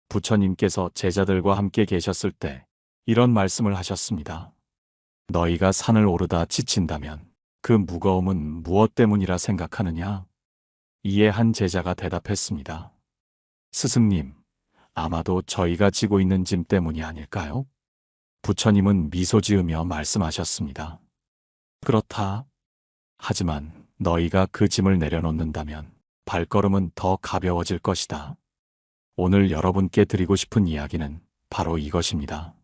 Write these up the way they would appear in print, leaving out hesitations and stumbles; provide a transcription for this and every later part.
부처님께서 제자들과 함께 계셨을 때 이런 말씀을 하셨습니다. 너희가 산을 오르다 지친다면 그 무거움은 무엇 때문이라 생각하느냐? 이에 한 제자가 대답했습니다. 스승님, 아마도 저희가 지고 있는 짐 때문이 아닐까요? 부처님은 미소 지으며 말씀하셨습니다. 그렇다. 하지만 너희가 그 짐을 내려놓는다면 발걸음은 더 가벼워질 것이다. 오늘 여러분께 드리고 싶은 이야기는 바로 이것입니다.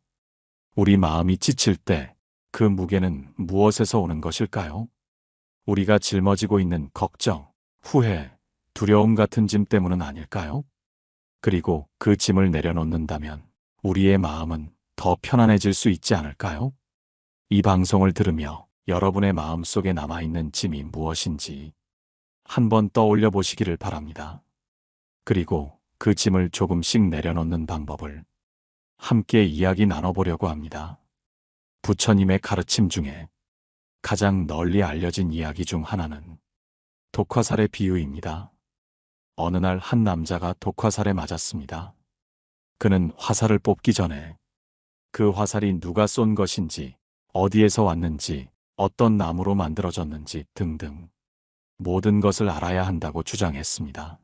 우리 마음이 지칠 때 그 무게는 무엇에서 오는 것일까요? 우리가 짊어지고 있는 걱정, 후회, 두려움 같은 짐 때문은 아닐까요? 그리고 그 짐을 내려놓는다면 우리의 마음은 더 편안해질 수 있지 않을까요? 이 방송을 들으며 여러분의 마음속에 남아있는 짐이 무엇인지 한번 떠올려 보시기를 바랍니다. 그리고 그 짐을 조금씩 내려놓는 방법을 함께 이야기 나눠보려고 합니다. 부처님의 가르침 중에 가장 널리 알려진 이야기 중 하나는 독화살의 비유입니다. 어느 날 한 남자가 독화살에 맞았습니다. 그는 화살을 뽑기 전에 그 화살이 누가 쏜 것인지, 어디에서 왔는지, 어떤 나무로 만들어졌는지 등등 모든 것을 알아야 한다고 주장했습니다.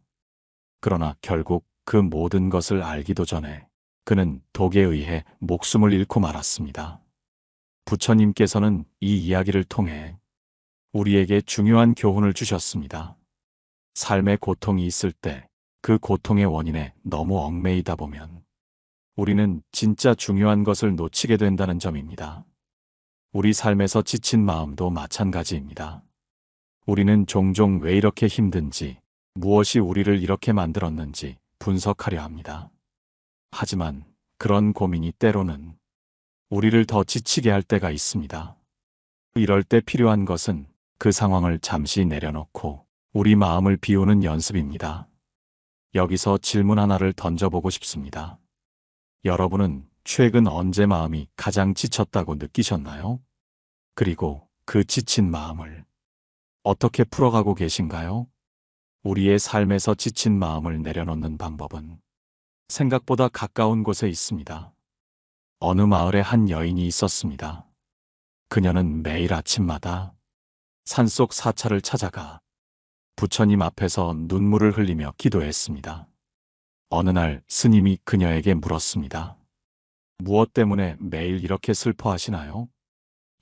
그러나 결국 그 모든 것을 알기도 전에 그는 독에 의해 목숨을 잃고 말았습니다. 부처님께서는 이 이야기를 통해 우리에게 중요한 교훈을 주셨습니다. 삶의 고통이 있을 때 그 고통의 원인에 너무 얽매이다 보면 우리는 진짜 중요한 것을 놓치게 된다는 점입니다. 우리 삶에서 지친 마음도 마찬가지입니다. 우리는 종종 왜 이렇게 힘든지, 무엇이 우리를 이렇게 만들었는지 분석하려 합니다. 하지만 그런 고민이 때로는 우리를 더 지치게 할 때가 있습니다. 이럴 때 필요한 것은 그 상황을 잠시 내려놓고 우리 마음을 비우는 연습입니다. 여기서 질문 하나를 던져보고 싶습니다. 여러분은 최근 언제 마음이 가장 지쳤다고 느끼셨나요? 그리고 그 지친 마음을 어떻게 풀어가고 계신가요? 우리의 삶에서 지친 마음을 내려놓는 방법은 생각보다 가까운 곳에 있습니다. 어느 마을에 한 여인이 있었습니다. 그녀는 매일 아침마다 산속 사찰을 찾아가 부처님 앞에서 눈물을 흘리며 기도했습니다. 어느 날 스님이 그녀에게 물었습니다. 무엇 때문에 매일 이렇게 슬퍼하시나요?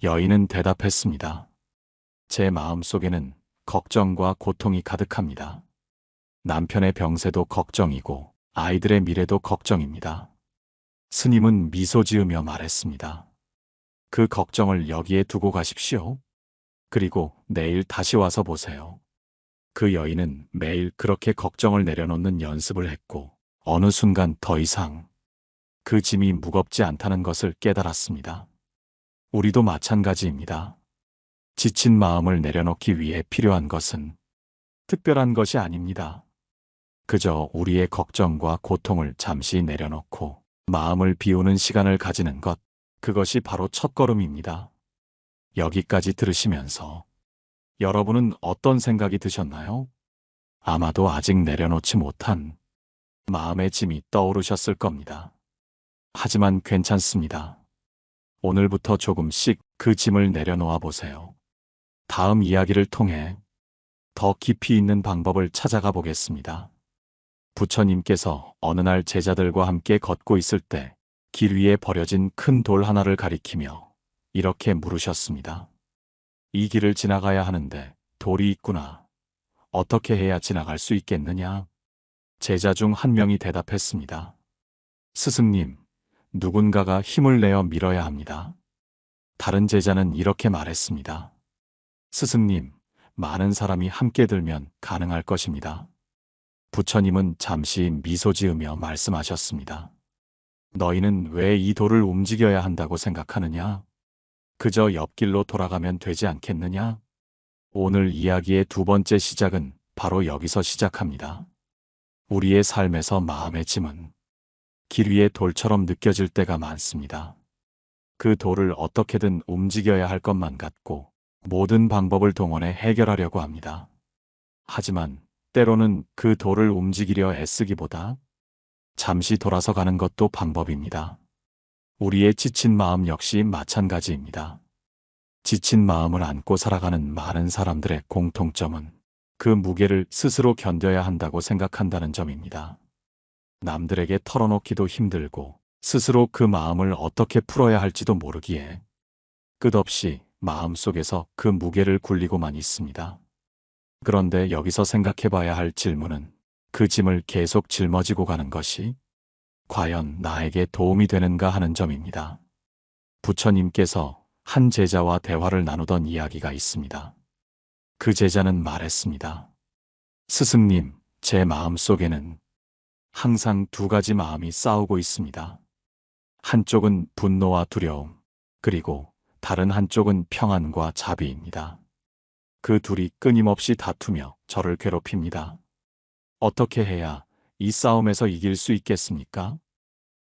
여인은 대답했습니다. 제 마음속에는 걱정과 고통이 가득합니다. 남편의 병세도 걱정이고 아이들의 미래도 걱정입니다. 스님은 미소 지으며 말했습니다. 그 걱정을 여기에 두고 가십시오. 그리고 내일 다시 와서 보세요. 그 여인은 매일 그렇게 걱정을 내려놓는 연습을 했고 어느 순간 더 이상 그 짐이 무겁지 않다는 것을 깨달았습니다. 우리도 마찬가지입니다. 지친 마음을 내려놓기 위해 필요한 것은 특별한 것이 아닙니다. 그저 우리의 걱정과 고통을 잠시 내려놓고 마음을 비우는 시간을 가지는 것, 그것이 바로 첫걸음입니다. 여기까지 들으시면서 여러분은 어떤 생각이 드셨나요? 아마도 아직 내려놓지 못한 마음의 짐이 떠오르셨을 겁니다. 하지만 괜찮습니다. 오늘부터 조금씩 그 짐을 내려놓아 보세요. 다음 이야기를 통해 더 깊이 있는 방법을 찾아가 보겠습니다. 부처님께서 어느 날 제자들과 함께 걷고 있을 때 길 위에 버려진 큰 돌 하나를 가리키며 이렇게 물으셨습니다. 이 길을 지나가야 하는데 돌이 있구나. 어떻게 해야 지나갈 수 있겠느냐? 제자 중 한 명이 대답했습니다. 스승님, 누군가가 힘을 내어 밀어야 합니다. 다른 제자는 이렇게 말했습니다. 스승님, 많은 사람이 함께 들면 가능할 것입니다. 부처님은 잠시 미소 지으며 말씀하셨습니다. 너희는 왜 이 돌을 움직여야 한다고 생각하느냐? 그저 옆길로 돌아가면 되지 않겠느냐? 오늘 이야기의 두 번째 시작은 바로 여기서 시작합니다. 우리의 삶에서 마음의 짐은 길 위의 돌처럼 느껴질 때가 많습니다. 그 돌을 어떻게든 움직여야 할 것만 같고 모든 방법을 동원해 해결하려고 합니다. 하지만 때로는 그 돌을 움직이려 애쓰기보다 잠시 돌아서 가는 것도 방법입니다. 우리의 지친 마음 역시 마찬가지입니다. 지친 마음을 안고 살아가는 많은 사람들의 공통점은 그 무게를 스스로 견뎌야 한다고 생각한다는 점입니다. 남들에게 털어놓기도 힘들고 스스로 그 마음을 어떻게 풀어야 할지도 모르기에 끝없이 마음속에서 그 무게를 굴리고만 있습니다. 그런데 여기서 생각해봐야 할 질문은 그 짐을 계속 짊어지고 가는 것이 과연 나에게 도움이 되는가 하는 점입니다. 부처님께서 한 제자와 대화를 나누던 이야기가 있습니다. 그 제자는 말했습니다. 스승님, 제 마음속에는 항상 두 가지 마음이 싸우고 있습니다. 한쪽은 분노와 두려움, 그리고 다른 한쪽은 평안과 자비입니다. 그 둘이 끊임없이 다투며 저를 괴롭힙니다. 어떻게 해야 이 싸움에서 이길 수 있겠습니까?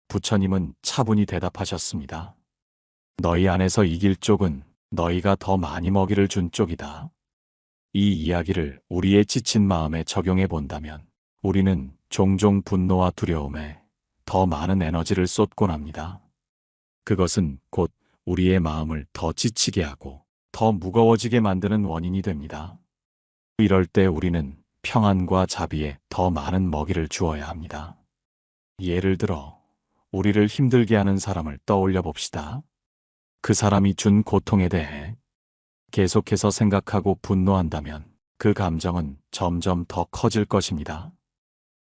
부처님은 차분히 대답하셨습니다. 너희 안에서 이길 쪽은 너희가 더 많이 먹이를 준 쪽이다. 이 이야기를 우리의 지친 마음에 적용해 본다면 우리는 종종 분노와 두려움에 더 많은 에너지를 쏟곤 합니다. 그것은 곧 우리의 마음을 더 지치게 하고 더 무거워지게 만드는 원인이 됩니다. 이럴 때 우리는 평안과 자비에 더 많은 먹이를 주어야 합니다. 예를 들어 우리를 힘들게 하는 사람을 떠올려 봅시다. 그 사람이 준 고통에 대해 계속해서 생각하고 분노한다면 그 감정은 점점 더 커질 것입니다.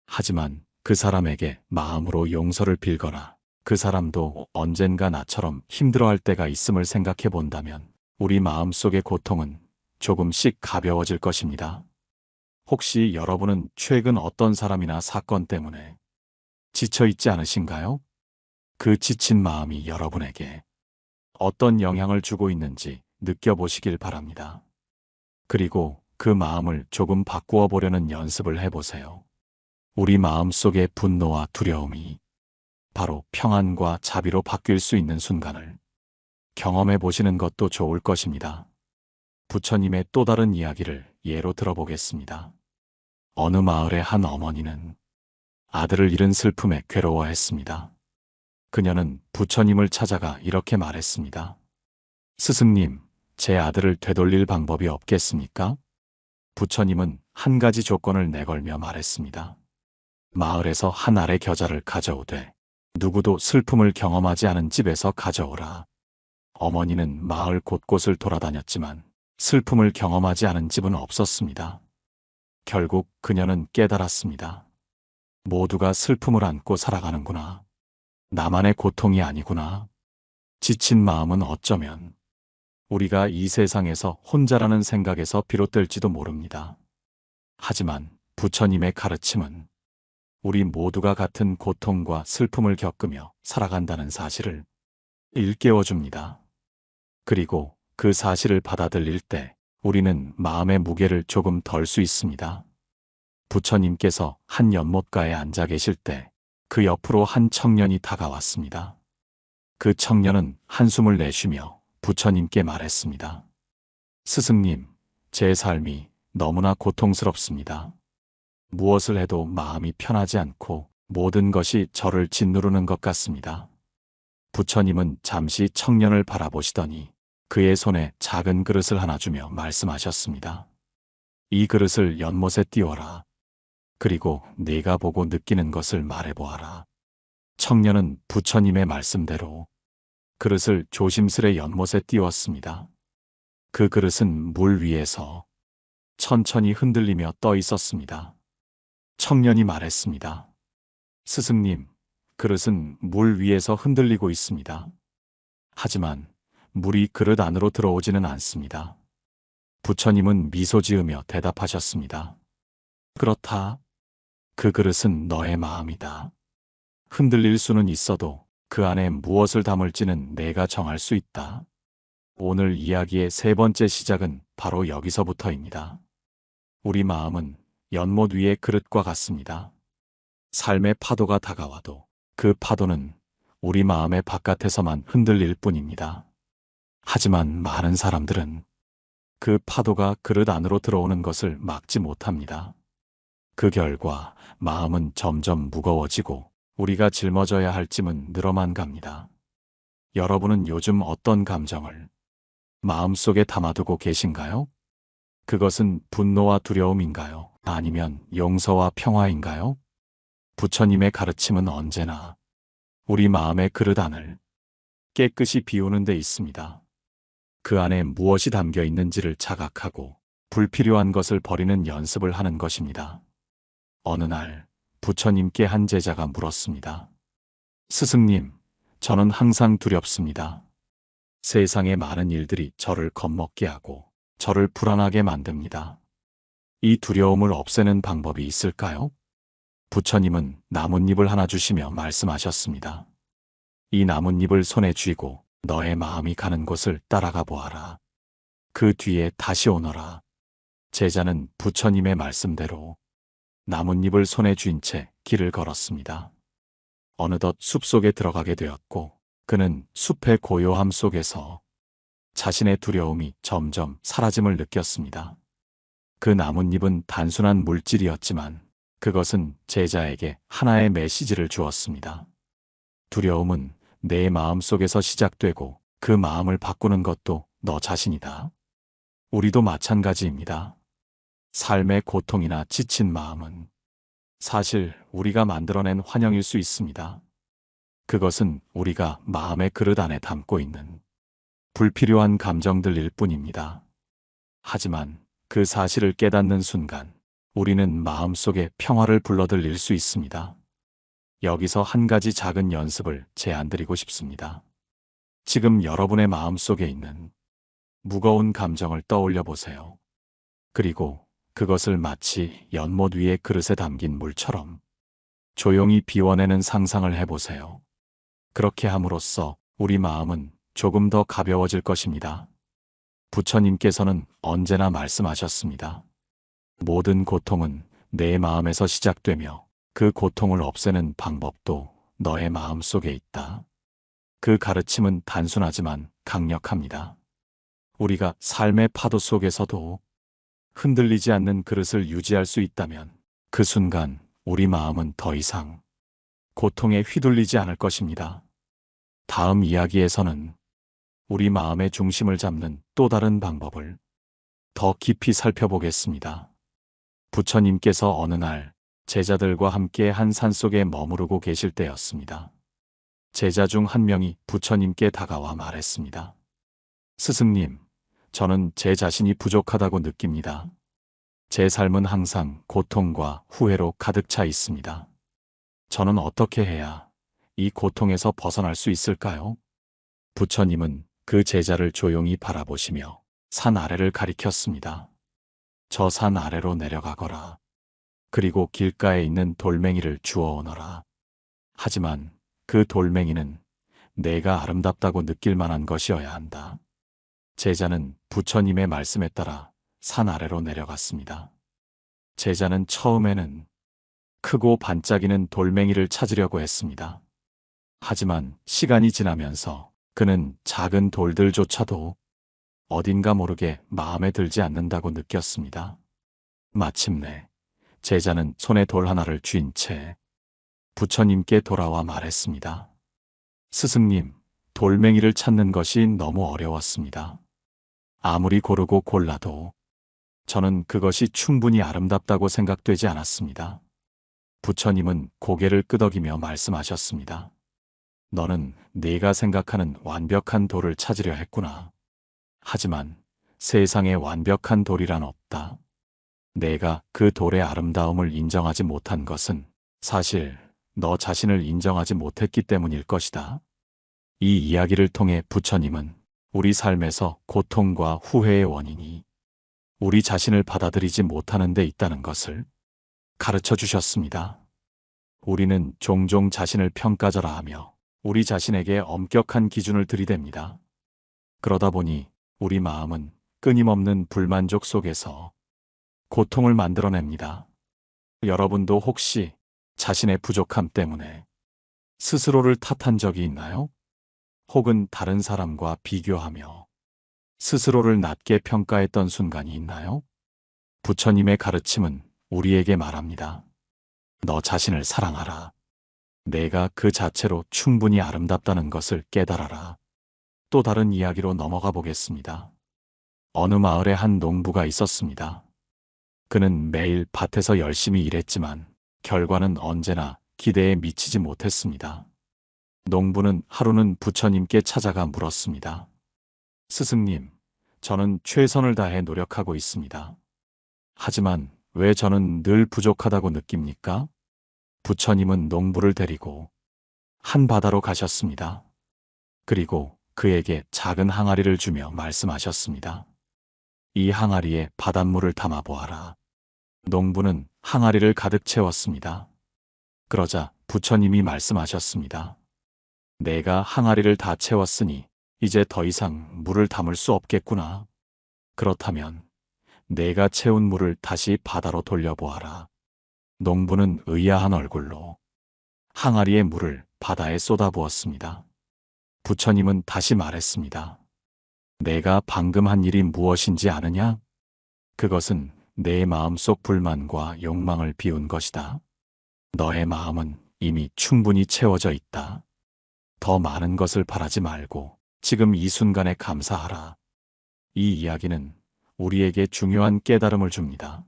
하지만 그 사람에게 마음으로 용서를 빌거나 그 사람도 언젠가 나처럼 힘들어할 때가 있음을 생각해 본다면 우리 마음속의 고통은 조금씩 가벼워질 것입니다. 혹시 여러분은 최근 어떤 사람이나 사건 때문에 지쳐 있지 않으신가요? 그 지친 마음이 여러분에게 어떤 영향을 주고 있는지 느껴보시길 바랍니다. 그리고 그 마음을 조금 바꾸어 보려는 연습을 해보세요. 우리 마음속의 분노와 두려움이 바로 평안과 자비로 바뀔 수 있는 순간을 경험해 보시는 것도 좋을 것입니다. 부처님의 또 다른 이야기를 예로 들어보겠습니다. 어느 마을의 한 어머니는 아들을 잃은 슬픔에 괴로워했습니다. 그녀는 부처님을 찾아가 이렇게 말했습니다. 스승님, 제 아들을 되돌릴 방법이 없겠습니까? 부처님은 한 가지 조건을 내걸며 말했습니다. 마을에서 한 알의 겨자를 가져오되 누구도 슬픔을 경험하지 않은 집에서 가져오라. 어머니는 마을 곳곳을 돌아다녔지만 슬픔을 경험하지 않은 집은 없었습니다. 결국 그녀는 깨달았습니다. 모두가 슬픔을 안고 살아가는구나. 나만의 고통이 아니구나. 지친 마음은 어쩌면 우리가 이 세상에서 혼자라는 생각에서 비롯될지도 모릅니다. 하지만 부처님의 가르침은 우리 모두가 같은 고통과 슬픔을 겪으며 살아간다는 사실을 일깨워줍니다. 그리고 그 사실을 받아들일 때 우리는 마음의 무게를 조금 덜 수 있습니다. 부처님께서 한 연못가에 앉아 계실 때 그 옆으로 한 청년이 다가왔습니다. 그 청년은 한숨을 내쉬며 부처님께 말했습니다. 스승님, 제 삶이 너무나 고통스럽습니다. 무엇을 해도 마음이 편하지 않고 모든 것이 저를 짓누르는 것 같습니다. 부처님은 잠시 청년을 바라보시더니 그의 손에 작은 그릇을 하나 주며 말씀하셨습니다. 이 그릇을 연못에 띄워라. 그리고 네가 보고 느끼는 것을 말해보아라. 청년은 부처님의 말씀대로 그릇을 조심스레 연못에 띄웠습니다. 그 그릇은 물 위에서 천천히 흔들리며 떠 있었습니다. 청년이 말했습니다. 스승님, 그릇은 물 위에서 흔들리고 있습니다. 하지만 물이 그릇 안으로 들어오지는 않습니다. 부처님은 미소 지으며 대답하셨습니다. 그렇다. 그 그릇은 너의 마음이다. 흔들릴 수는 있어도 그 안에 무엇을 담을지는 내가 정할 수 있다. 오늘 이야기의 세 번째 시작은 바로 여기서부터입니다. 우리 마음은 연못 위의 그릇과 같습니다. 삶의 파도가 다가와도 그 파도는 우리 마음의 바깥에서만 흔들릴 뿐입니다. 하지만 많은 사람들은 그 파도가 그릇 안으로 들어오는 것을 막지 못합니다. 그 결과 마음은 점점 무거워지고 우리가 짊어져야 할 짐은 늘어만 갑니다. 여러분은 요즘 어떤 감정을 마음속에 담아두고 계신가요? 그것은 분노와 두려움인가요? 아니면 용서와 평화인가요? 부처님의 가르침은 언제나 우리 마음의 그릇 안을 깨끗이 비우는 데 있습니다. 그 안에 무엇이 담겨 있는지를 자각하고 불필요한 것을 버리는 연습을 하는 것입니다. 어느 날 부처님께 한 제자가 물었습니다. 스승님, 저는 항상 두렵습니다. 세상의 많은 일들이 저를 겁먹게 하고 저를 불안하게 만듭니다. 이 두려움을 없애는 방법이 있을까요? 부처님은 나뭇잎을 하나 주시며 말씀하셨습니다. 이 나뭇잎을 손에 쥐고 너의 마음이 가는 곳을 따라가 보아라. 그 뒤에 다시 오너라. 제자는 부처님의 말씀대로 나뭇잎을 손에 쥔 채 길을 걸었습니다. 어느덧 숲속에 들어가게 되었고 그는 숲의 고요함 속에서 자신의 두려움이 점점 사라짐을 느꼈습니다. 그 나뭇잎은 단순한 물질이었지만 그것은 제자에게 하나의 메시지를 주었습니다. 두려움은 내 마음 속에서 시작되고 그 마음을 바꾸는 것도 너 자신이다. 우리도 마찬가지입니다. 삶의 고통이나 지친 마음은 사실 우리가 만들어낸 환영일 수 있습니다. 그것은 우리가 마음의 그릇 안에 담고 있는 불필요한 감정들일 뿐입니다. 하지만 그 사실을 깨닫는 순간 우리는 마음속에 평화를 불러들일 수 있습니다. 여기서 한 가지 작은 연습을 제안드리고 싶습니다. 지금 여러분의 마음속에 있는 무거운 감정을 떠올려 보세요. 그리고 그것을 마치 연못 위의 그릇에 담긴 물처럼 조용히 비워내는 상상을 해보세요. 그렇게 함으로써 우리 마음은 조금 더 가벼워질 것입니다. 부처님께서는 언제나 말씀하셨습니다. 모든 고통은 내 마음에서 시작되며 그 고통을 없애는 방법도 너의 마음 속에 있다. 그 가르침은 단순하지만 강력합니다. 우리가 삶의 파도 속에서도 흔들리지 않는 그릇을 유지할 수 있다면 그 순간 우리 마음은 더 이상 고통에 휘둘리지 않을 것입니다. 다음 이야기에서는 우리 마음의 중심을 잡는 또 다른 방법을 더 깊이 살펴보겠습니다. 부처님께서 어느 날 제자들과 함께 한 산속에 머무르고 계실 때였습니다. 제자 중 한 명이 부처님께 다가와 말했습니다. 스승님, 저는 제 자신이 부족하다고 느낍니다. 제 삶은 항상 고통과 후회로 가득 차 있습니다. 저는 어떻게 해야 이 고통에서 벗어날 수 있을까요? 부처님은 그 제자를 조용히 바라보시며 산 아래를 가리켰습니다. 저 산 아래로 내려가거라. 그리고 길가에 있는 돌멩이를 주워 오너라. 하지만 그 돌멩이는 내가 아름답다고 느낄 만한 것이어야 한다. 제자는 부처님의 말씀에 따라 산 아래로 내려갔습니다. 제자는 처음에는 크고 반짝이는 돌멩이를 찾으려고 했습니다. 하지만 시간이 지나면서 그는 작은 돌들조차도 어딘가 모르게 마음에 들지 않는다고 느꼈습니다. 마침내 제자는 손에 돌 하나를 쥔 채 부처님께 돌아와 말했습니다. 스승님, 돌멩이를 찾는 것이 너무 어려웠습니다. 아무리 고르고 골라도 저는 그것이 충분히 아름답다고 생각되지 않았습니다. 부처님은 고개를 끄덕이며 말씀하셨습니다. 너는 네가 생각하는 완벽한 돌을 찾으려 했구나. 하지만 세상에 완벽한 돌이란 없다. 내가 그 돌의 아름다움을 인정하지 못한 것은 사실 너 자신을 인정하지 못했기 때문일 것이다. 이 이야기를 통해 부처님은 우리 삶에서 고통과 후회의 원인이 우리 자신을 받아들이지 못하는 데 있다는 것을 가르쳐 주셨습니다. 우리는 종종 자신을 평가절하 하며 우리 자신에게 엄격한 기준을 들이댑니다. 그러다 보니 우리 마음은 끊임없는 불만족 속에서 고통을 만들어냅니다. 여러분도 혹시 자신의 부족함 때문에 스스로를 탓한 적이 있나요? 혹은 다른 사람과 비교하며 스스로를 낮게 평가했던 순간이 있나요? 부처님의 가르침은 우리에게 말합니다. 너 자신을 사랑하라. 내가 그 자체로 충분히 아름답다는 것을 깨달아라. 또 다른 이야기로 넘어가 보겠습니다. 어느 마을에 한 농부가 있었습니다. 그는 매일 밭에서 열심히 일했지만 결과는 언제나 기대에 미치지 못했습니다. 농부는 하루는 부처님께 찾아가 물었습니다. 스승님, 저는 최선을 다해 노력하고 있습니다. 하지만 왜 저는 늘 부족하다고 느낍니까? 부처님은 농부를 데리고 한 바다로 가셨습니다. 그리고 그에게 작은 항아리를 주며 말씀하셨습니다. 이 항아리에 바닷물을 담아 보아라. 농부는 항아리를 가득 채웠습니다. 그러자 부처님이 말씀하셨습니다. 내가 항아리를 다 채웠으니 이제 더 이상 물을 담을 수 없겠구나. 그렇다면 내가 채운 물을 다시 바다로 돌려보아라. 농부는 의아한 얼굴로 항아리의 물을 바다에 쏟아부었습니다. 부처님은 다시 말했습니다. 내가 방금 한 일이 무엇인지 아느냐? 그것은 내 마음속 불만과 욕망을 비운 것이다. 너의 마음은 이미 충분히 채워져 있다. 더 많은 것을 바라지 말고 지금 이 순간에 감사하라. 이 이야기는 우리에게 중요한 깨달음을 줍니다.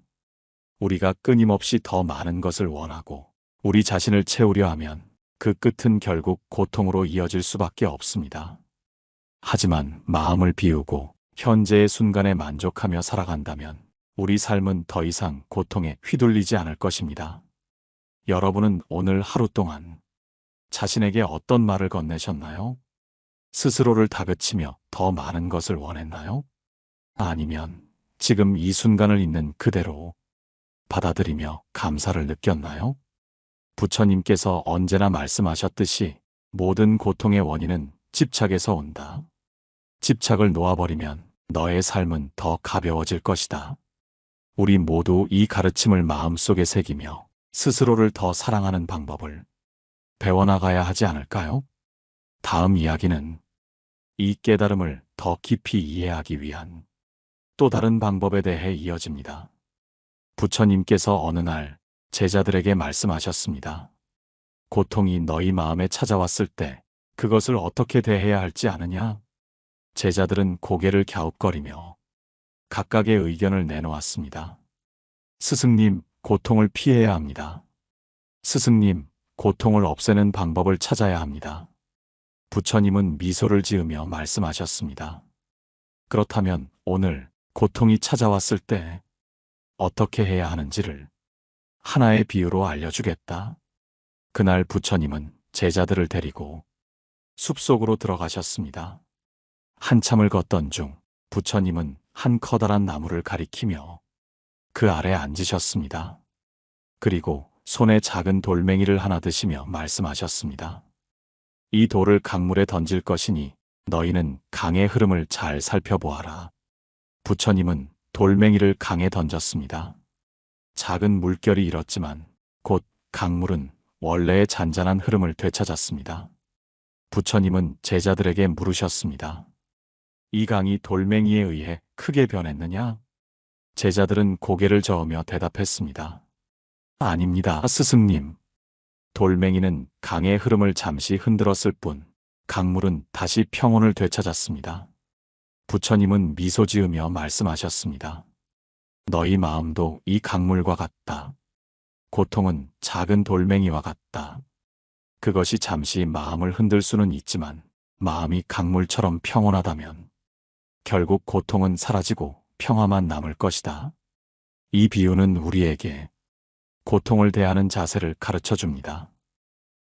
우리가 끊임없이 더 많은 것을 원하고 우리 자신을 채우려 하면 그 끝은 결국 고통으로 이어질 수밖에 없습니다. 하지만 마음을 비우고 현재의 순간에 만족하며 살아간다면 우리 삶은 더 이상 고통에 휘둘리지 않을 것입니다. 여러분은 오늘 하루 동안 자신에게 어떤 말을 건네셨나요? 스스로를 다그치며 더 많은 것을 원했나요? 아니면 지금 이 순간을 있는 그대로 받아들이며 감사를 느꼈나요? 부처님께서 언제나 말씀하셨듯이 모든 고통의 원인은 집착에서 온다. 집착을 놓아버리면 너의 삶은 더 가벼워질 것이다. 우리 모두 이 가르침을 마음속에 새기며 스스로를 더 사랑하는 방법을 배워나가야 하지 않을까요? 다음 이야기는 이 깨달음을 더 깊이 이해하기 위한 또 다른 방법에 대해 이어집니다. 부처님께서 어느 날 제자들에게 말씀하셨습니다. 고통이 너희 마음에 찾아왔을 때 그것을 어떻게 대해야 할지 아느냐? 제자들은 고개를 갸웃거리며 각각의 의견을 내놓았습니다. 스승님, 고통을 피해야 합니다. 스승님, 고통을 없애는 방법을 찾아야 합니다. 부처님은 미소를 지으며 말씀하셨습니다. 그렇다면 오늘 고통이 찾아왔을 때 어떻게 해야 하는지를 하나의 비유로 알려주겠다. 그날 부처님은 제자들을 데리고 숲속으로 들어가셨습니다. 한참을 걷던 중 부처님은 한 커다란 나무를 가리키며 그 아래 앉으셨습니다. 그리고 손에 작은 돌멩이를 하나 드시며 말씀하셨습니다. 이 돌을 강물에 던질 것이니 너희는 강의 흐름을 잘 살펴보아라. 부처님은 돌멩이를 강에 던졌습니다. 작은 물결이 일었지만 곧 강물은 원래의 잔잔한 흐름을 되찾았습니다. 부처님은 제자들에게 물으셨습니다. 이 강이 돌멩이에 의해 크게 변했느냐? 제자들은 고개를 저으며 대답했습니다. 아닙니다, 스승님. 돌멩이는 강의 흐름을 잠시 흔들었을 뿐 강물은 다시 평온을 되찾았습니다. 부처님은 미소 지으며 말씀하셨습니다. 너희 마음도 이 강물과 같다. 고통은 작은 돌멩이와 같다. 그것이 잠시 마음을 흔들 수는 있지만 마음이 강물처럼 평온하다면 결국 고통은 사라지고 평화만 남을 것이다. 이 비유는 우리에게 고통을 대하는 자세를 가르쳐 줍니다.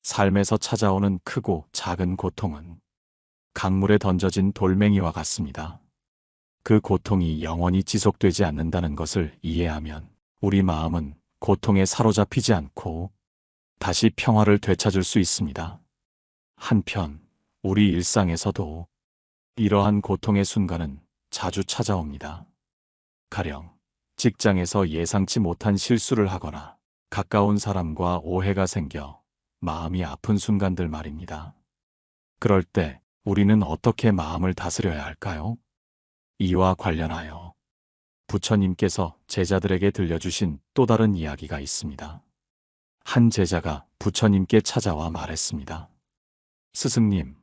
삶에서 찾아오는 크고 작은 고통은 강물에 던져진 돌멩이와 같습니다. 그 고통이 영원히 지속되지 않는다는 것을 이해하면 우리 마음은 고통에 사로잡히지 않고 다시 평화를 되찾을 수 있습니다. 한편 우리 일상에서도 이러한 고통의 순간은 자주 찾아옵니다. 가령 직장에서 예상치 못한 실수를 하거나 가까운 사람과 오해가 생겨 마음이 아픈 순간들 말입니다. 그럴 때 우리는 어떻게 마음을 다스려야 할까요? 이와 관련하여 부처님께서 제자들에게 들려주신 또 다른 이야기가 있습니다. 한 제자가 부처님께 찾아와 말했습니다. 스승님,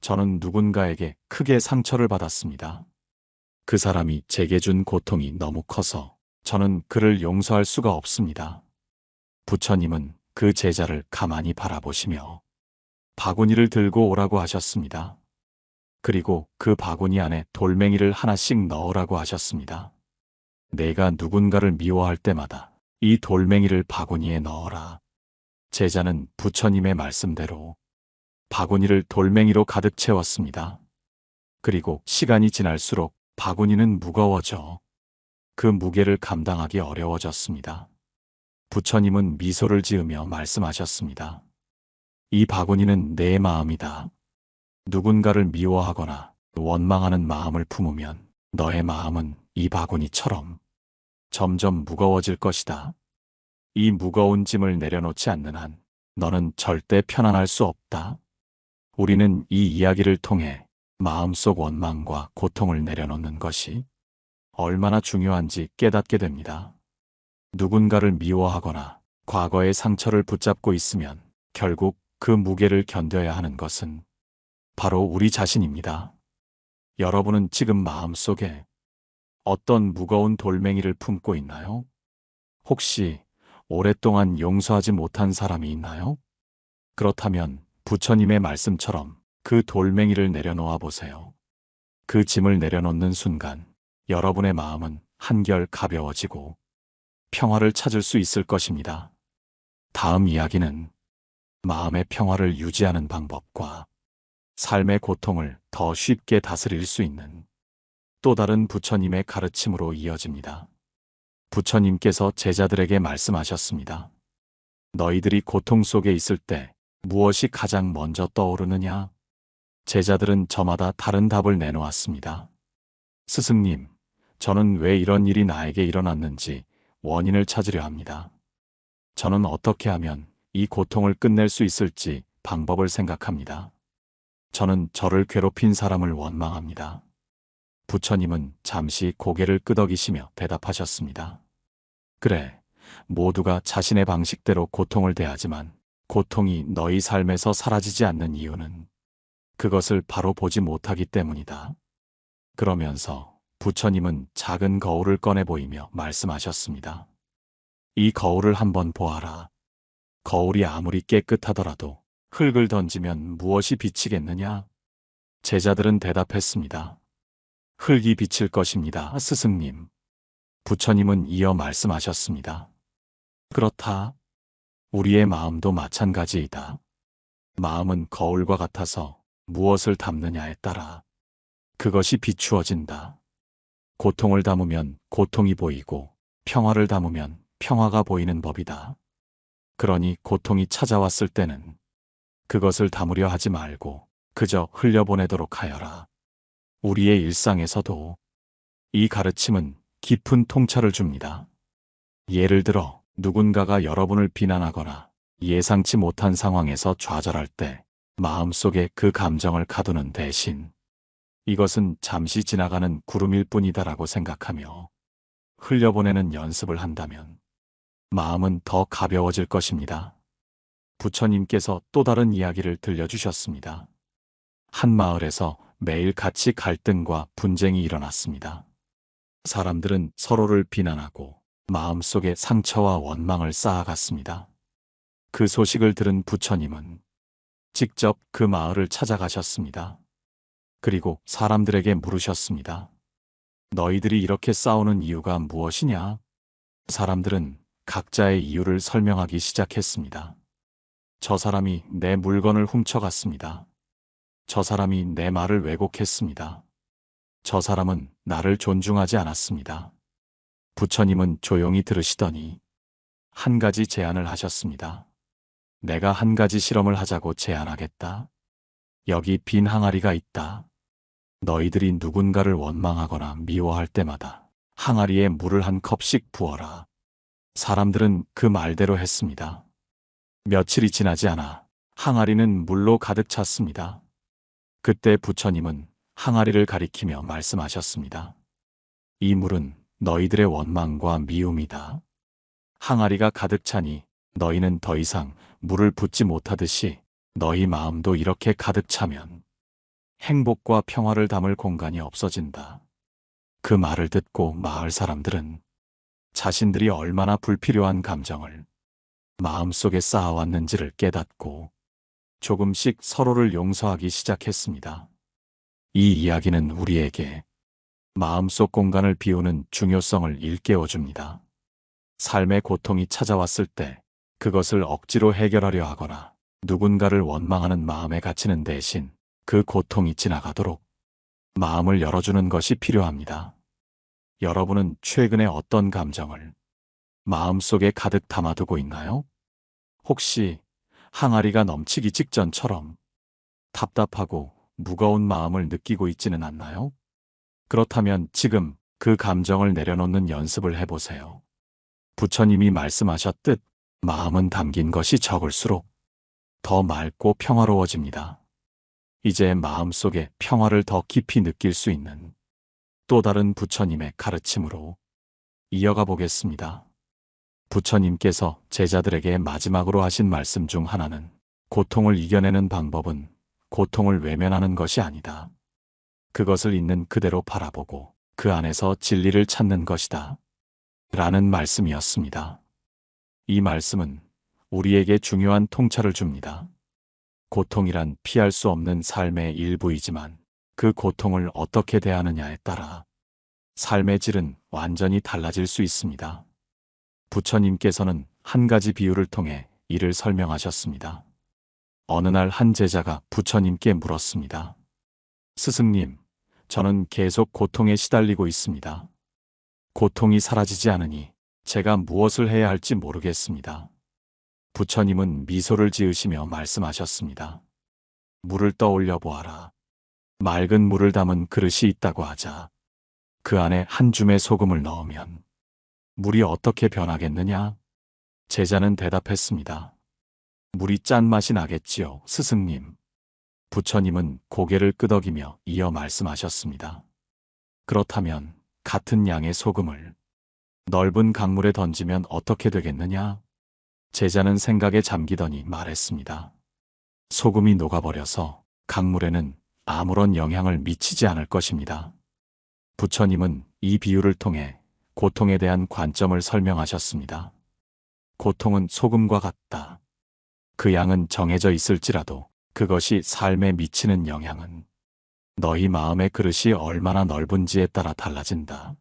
저는 누군가에게 크게 상처를 받았습니다. 그 사람이 제게 준 고통이 너무 커서 저는 그를 용서할 수가 없습니다. 부처님은 그 제자를 가만히 바라보시며 바구니를 들고 오라고 하셨습니다. 그리고 그 바구니 안에 돌멩이를 하나씩 넣으라고 하셨습니다. 내가 누군가를 미워할 때마다 이 돌멩이를 바구니에 넣어라. 제자는 부처님의 말씀대로 바구니를 돌멩이로 가득 채웠습니다. 그리고 시간이 지날수록 바구니는 무거워져 그 무게를 감당하기 어려워졌습니다. 부처님은 미소를 지으며 말씀하셨습니다. 이 바구니는 내 마음이다. 누군가를 미워하거나 원망하는 마음을 품으면 너의 마음은 이 바구니처럼 점점 무거워질 것이다. 이 무거운 짐을 내려놓지 않는 한 너는 절대 편안할 수 없다. 우리는 이 이야기를 통해 마음속 원망과 고통을 내려놓는 것이 얼마나 중요한지 깨닫게 됩니다. 누군가를 미워하거나 과거의 상처를 붙잡고 있으면 결국 그 무게를 견뎌야 하는 것은 바로 우리 자신입니다. 여러분은 지금 마음속에 어떤 무거운 돌멩이를 품고 있나요? 혹시 오랫동안 용서하지 못한 사람이 있나요? 그렇다면 부처님의 말씀처럼 그 돌멩이를 내려놓아 보세요. 그 짐을 내려놓는 순간 여러분의 마음은 한결 가벼워지고 평화를 찾을 수 있을 것입니다. 다음 이야기는 마음의 평화를 유지하는 방법과 삶의 고통을 더 쉽게 다스릴 수 있는 또 다른 부처님의 가르침으로 이어집니다. 부처님께서 제자들에게 말씀하셨습니다. 너희들이 고통 속에 있을 때 무엇이 가장 먼저 떠오르느냐? 제자들은 저마다 다른 답을 내놓았습니다. 스승님, 저는 왜 이런 일이 나에게 일어났는지 원인을 찾으려 합니다. 저는 어떻게 하면 이 고통을 끝낼 수 있을지 방법을 생각합니다. 저는 저를 괴롭힌 사람을 원망합니다. 부처님은 잠시 고개를 끄덕이시며 대답하셨습니다. 그래, 모두가 자신의 방식대로 고통을 대하지만 고통이 너희 삶에서 사라지지 않는 이유는 그것을 바로 보지 못하기 때문이다. 그러면서 부처님은 작은 거울을 꺼내 보이며 말씀하셨습니다. 이 거울을 한번 보아라. 거울이 아무리 깨끗하더라도 흙을 던지면 무엇이 비치겠느냐? 제자들은 대답했습니다. 흙이 비칠 것입니다, 스승님. 부처님은 이어 말씀하셨습니다. 그렇다. 우리의 마음도 마찬가지이다. 마음은 거울과 같아서 무엇을 담느냐에 따라 그것이 비추어진다. 고통을 담으면 고통이 보이고 평화를 담으면 평화가 보이는 법이다. 그러니 고통이 찾아왔을 때는 그것을 담으려 하지 말고 그저 흘려보내도록 하여라. 우리의 일상에서도 이 가르침은 깊은 통찰을 줍니다. 예를 들어 누군가가 여러분을 비난하거나 예상치 못한 상황에서 좌절할 때 마음속에 그 감정을 가두는 대신 이것은 잠시 지나가는 구름일 뿐이다라고 생각하며 흘려보내는 연습을 한다면 마음은 더 가벼워질 것입니다. 부처님께서 또 다른 이야기를 들려주셨습니다. 한 마을에서 매일 같이 갈등과 분쟁이 일어났습니다. 사람들은 서로를 비난하고 마음속에 상처와 원망을 쌓아갔습니다. 그 소식을 들은 부처님은 직접 그 마을을 찾아가셨습니다. 그리고 사람들에게 물으셨습니다. 너희들이 이렇게 싸우는 이유가 무엇이냐? 사람들은 각자의 이유를 설명하기 시작했습니다. 저 사람이 내 물건을 훔쳐갔습니다. 저 사람이 내 말을 왜곡했습니다. 저 사람은 나를 존중하지 않았습니다. 부처님은 조용히 들으시더니 한 가지 제안을 하셨습니다. 내가 한 가지 실험을 하자고 제안하겠다. 여기 빈 항아리가 있다. 너희들이 누군가를 원망하거나 미워할 때마다 항아리에 물을 한 컵씩 부어라. 사람들은 그 말대로 했습니다. 며칠이 지나지 않아 항아리는 물로 가득 찼습니다. 그때 부처님은 항아리를 가리키며 말씀하셨습니다. 이 물은 너희들의 원망과 미움이다. 항아리가 가득 차니 너희는 더 이상 물을 붓지 못하듯이 너희 마음도 이렇게 가득 차면 행복과 평화를 담을 공간이 없어진다. 그 말을 듣고 마을 사람들은 자신들이 얼마나 불필요한 감정을 마음속에 쌓아왔는지를 깨닫고 조금씩 서로를 용서하기 시작했습니다. 이 이야기는 우리에게 마음속 공간을 비우는 중요성을 일깨워줍니다. 삶의 고통이 찾아왔을 때 그것을 억지로 해결하려 하거나 누군가를 원망하는 마음에 갇히는 대신 그 고통이 지나가도록 마음을 열어주는 것이 필요합니다. 여러분은 최근에 어떤 감정을 마음속에 가득 담아두고 있나요? 혹시 항아리가 넘치기 직전처럼 답답하고 무거운 마음을 느끼고 있지는 않나요? 그렇다면 지금 그 감정을 내려놓는 연습을 해보세요. 부처님이 말씀하셨듯 마음은 담긴 것이 적을수록 더 맑고 평화로워집니다. 이제 마음속에 평화를 더 깊이 느낄 수 있는 또 다른 부처님의 가르침으로 이어가 보겠습니다. 부처님께서 제자들에게 마지막으로 하신 말씀 중 하나는 고통을 이겨내는 방법은 고통을 외면하는 것이 아니다. 그것을 있는 그대로 바라보고 그 안에서 진리를 찾는 것이다. 라는 말씀이었습니다. 이 말씀은 우리에게 중요한 통찰을 줍니다. 고통이란 피할 수 없는 삶의 일부이지만 그 고통을 어떻게 대하느냐에 따라 삶의 질은 완전히 달라질 수 있습니다. 부처님께서는 한 가지 비유를 통해 이를 설명하셨습니다. 어느 날 한 제자가 부처님께 물었습니다. 스승님, 저는 계속 고통에 시달리고 있습니다. 고통이 사라지지 않으니 제가 무엇을 해야 할지 모르겠습니다. 부처님은 미소를 지으시며 말씀하셨습니다. 물을 떠올려 보아라. 맑은 물을 담은 그릇이 있다고 하자. 그 안에 한 줌의 소금을 넣으면 물이 어떻게 변하겠느냐? 제자는 대답했습니다. 물이 짠맛이 나겠지요, 스승님. 부처님은 고개를 끄덕이며 이어 말씀하셨습니다. 그렇다면 같은 양의 소금을 넓은 강물에 던지면 어떻게 되겠느냐? 제자는 생각에 잠기더니 말했습니다. 소금이 녹아버려서 강물에는 아무런 영향을 미치지 않을 것입니다. 부처님은 이 비유를 통해 고통에 대한 관점을 설명하셨습니다. 고통은 소금과 같다. 그 양은 정해져 있을지라도 그것이 삶에 미치는 영향은 너희 마음의 그릇이 얼마나 넓은지에 따라 달라진다.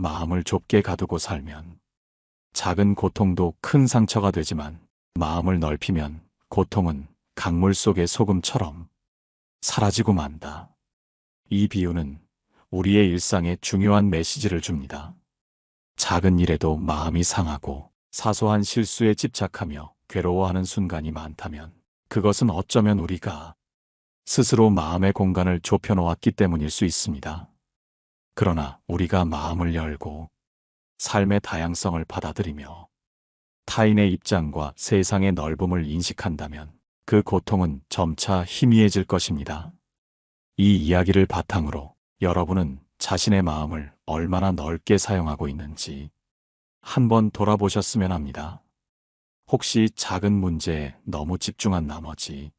마음을 좁게 가두고 살면 작은 고통도 큰 상처가 되지만 마음을 넓히면 고통은 강물 속의 소금처럼 사라지고 만다. 이 비유는 우리의 일상에 중요한 메시지를 줍니다. 작은 일에도 마음이 상하고 사소한 실수에 집착하며 괴로워하는 순간이 많다면 그것은 어쩌면 우리가 스스로 마음의 공간을 좁혀놓았기 때문일 수 있습니다. 그러나 우리가 마음을 열고 삶의 다양성을 받아들이며 타인의 입장과 세상의 넓음을 인식한다면 그 고통은 점차 희미해질 것입니다. 이 이야기를 바탕으로 여러분은 자신의 마음을 얼마나 넓게 사용하고 있는지 한번 돌아보셨으면 합니다. 혹시 작은 문제에 너무 집중한 나머지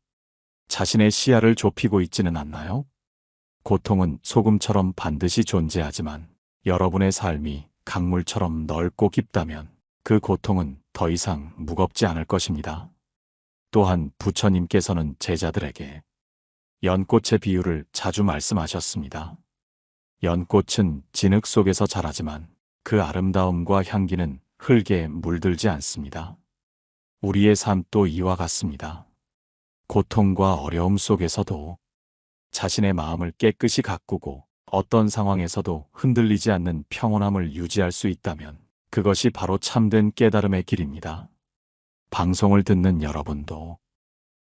자신의 시야를 좁히고 있지는 않나요? 고통은 소금처럼 반드시 존재하지만 여러분의 삶이 강물처럼 넓고 깊다면 그 고통은 더 이상 무겁지 않을 것입니다. 또한 부처님께서는 제자들에게 연꽃의 비유를 자주 말씀하셨습니다. 연꽃은 진흙 속에서 자라지만 그 아름다움과 향기는 흙에 물들지 않습니다. 우리의 삶도 이와 같습니다. 고통과 어려움 속에서도 자신의 마음을 깨끗이 가꾸고 어떤 상황에서도 흔들리지 않는 평온함을 유지할 수 있다면 그것이 바로 참된 깨달음의 길입니다. 방송을 듣는 여러분도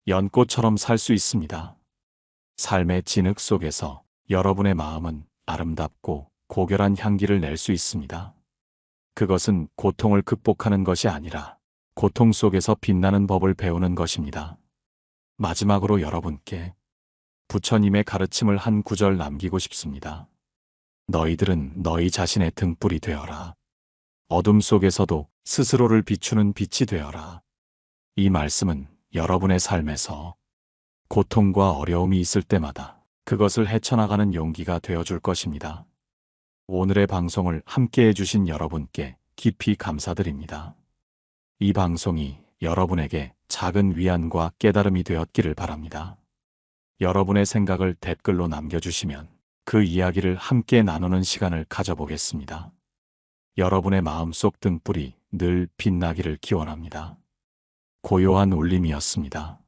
연꽃처럼 살 수 있습니다. 삶의 진흙 속에서 여러분의 마음은 아름답고 고결한 향기를 낼 수 있습니다. 그것은 고통을 극복하는 것이 아니라 고통 속에서 빛나는 법을 배우는 것입니다. 마지막으로 여러분께 부처님의 가르침을 한 구절 남기고 싶습니다. 너희들은 너희 자신의 등불이 되어라. 어둠 속에서도 스스로를 비추는 빛이 되어라. 이 말씀은 여러분의 삶에서 고통과 어려움이 있을 때마다 그것을 헤쳐나가는 용기가 되어줄 것입니다. 오늘의 방송을 함께 해주신 여러분께 깊이 감사드립니다. 이 방송이 여러분에게 작은 위안과 깨달음이 되었기를 바랍니다. 여러분의 생각을 댓글로 남겨주시면 그 이야기를 함께 나누는 시간을 가져보겠습니다. 여러분의 마음속 등불이 늘 빛나기를 기원합니다. 고요한 울림이었습니다.